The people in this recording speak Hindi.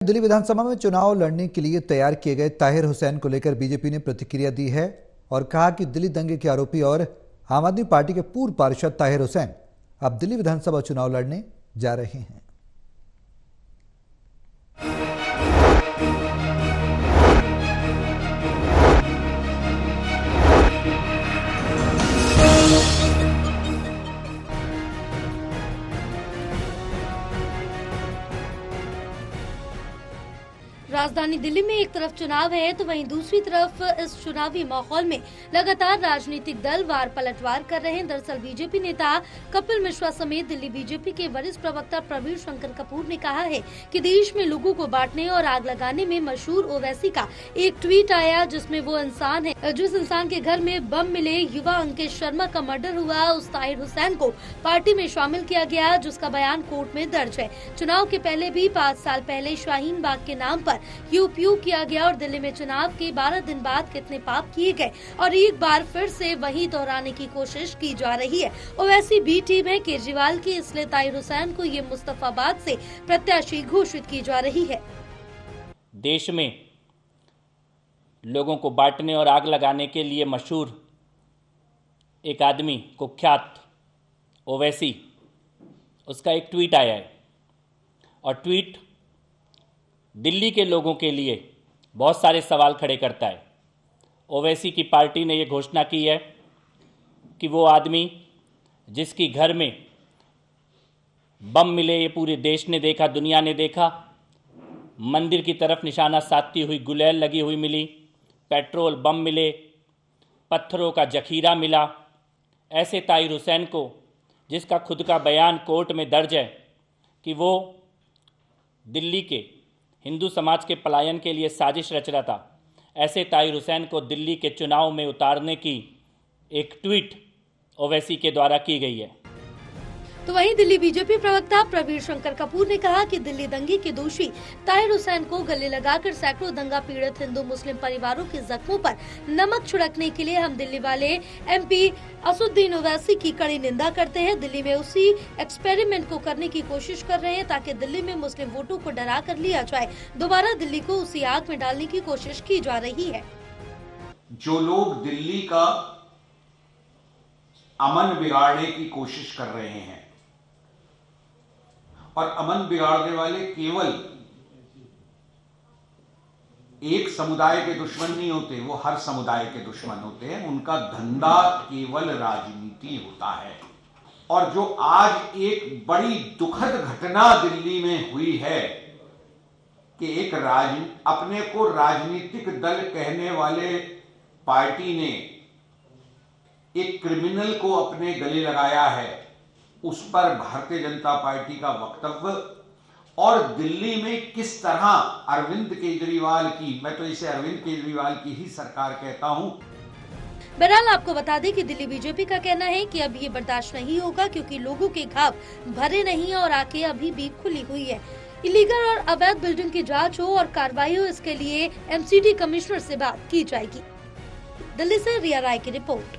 दिल्ली विधानसभा में चुनाव लड़ने के लिए तैयार किए गए ताहिर हुसैन को लेकर बीजेपी ने प्रतिक्रिया दी है और कहा कि दिल्ली दंगे के आरोपी और आम आदमी पार्टी के पूर्व पार्षद ताहिर हुसैन अब दिल्ली विधानसभा चुनाव लड़ने जा रहे हैं। राजधानी दिल्ली में एक तरफ चुनाव है तो वहीं दूसरी तरफ इस चुनावी माहौल में लगातार राजनीतिक दल वार पलटवार कर रहे हैं। दरअसल बीजेपी नेता कपिल मिश्रा समेत दिल्ली बीजेपी के वरिष्ठ प्रवक्ता प्रवीण शंकर कपूर ने कहा है कि देश में लोगों को बांटने और आग लगाने में मशहूर ओवैसी का एक ट्वीट आया जिसमें वो इंसान है जिस इंसान के घर में बम मिले, युवा अंकित शर्मा का मर्डर हुआ, उस ताहिर हुसैन को पार्टी में शामिल किया गया जिसका बयान कोर्ट में दर्ज है। चुनाव के पहले भी 5 साल पहले शाहीन बाग के नाम पर ये उपयोग किया गया और दिल्ली में चुनाव के 12 दिन बाद कितने पाप किए गए और एक बार फिर से वही दोहराने की कोशिश की जा रही है। ओवैसी बी टीम है केजरीवाल की, इसलिए ताहिर हुसैन को ये मुस्तफाबाद से प्रत्याशी घोषित की जा रही है। देश में लोगों को बांटने और आग लगाने के लिए मशहूर एक आदमी कुख्यात ओवैसी, उसका एक ट्वीट आया है और ट्वीट दिल्ली के लोगों के लिए बहुत सारे सवाल खड़े करता है। ओवैसी की पार्टी ने ये घोषणा की है कि वो आदमी जिसकी घर में बम मिले, ये पूरे देश ने देखा, दुनिया ने देखा, मंदिर की तरफ निशाना साधती हुई गुलेल लगी हुई मिली, पेट्रोल बम मिले, पत्थरों का जखीरा मिला, ऐसे ताहिर हुसैन को जिसका खुद का बयान कोर्ट में दर्ज है कि वो दिल्ली के हिंदू समाज के पलायन के लिए साजिश रच रहा था, ऐसे ताहिर हुसैन को दिल्ली के चुनाव में उतारने की एक ट्वीट ओवैसी के द्वारा की गई है। तो वहीं दिल्ली बीजेपी प्रवक्ता प्रवीण शंकर कपूर ने कहा कि दिल्ली दंगे के दोषी ताहिर हुसैन को गले लगाकर सैकड़ों दंगा पीड़ित हिंदू मुस्लिम परिवारों के जख्मों पर नमक छिड़कने के लिए हम दिल्ली वाले एमपी असुद्दीन ओवैसी की कड़ी निंदा करते हैं। दिल्ली में उसी एक्सपेरिमेंट को करने की कोशिश कर रहे हैं ताकि दिल्ली में मुस्लिम वोटों को डरा कर लिया जाए। दोबारा दिल्ली को उसी आग में डालने की कोशिश की जा रही है। जो लोग दिल्ली का अमन बिगाड़ने की कोशिश कर रहे हैं और अमन बिगाड़ने वाले केवल एक समुदाय के दुश्मन नहीं होते, वो हर समुदाय के दुश्मन होते हैं। उनका धंधा केवल राजनीति होता है। और जो आज एक बड़ी दुखद घटना दिल्ली में हुई है कि एक अपने को राजनीतिक दल कहने वाले पार्टी ने एक क्रिमिनल को अपने गले लगाया है, उस पर भारतीय जनता पार्टी का वक्तव्य और दिल्ली में किस तरह अरविंद केजरीवाल की, मैं तो इसे अरविंद केजरीवाल की ही सरकार कहता हूं। बहरहाल आपको बता दें कि दिल्ली बीजेपी का कहना है कि अब ये बर्दाश्त नहीं होगा क्योंकि लोगों के घाव भरे नहीं और आंखें अभी भी खुली हुई है। इलीगल और अवैध बिल्डिंग की जांच हो और कार्रवाई हो, इसके लिए एमसीडी कमिश्नर से बात की जाएगी। दिल्ली से रिया राय की रिपोर्ट।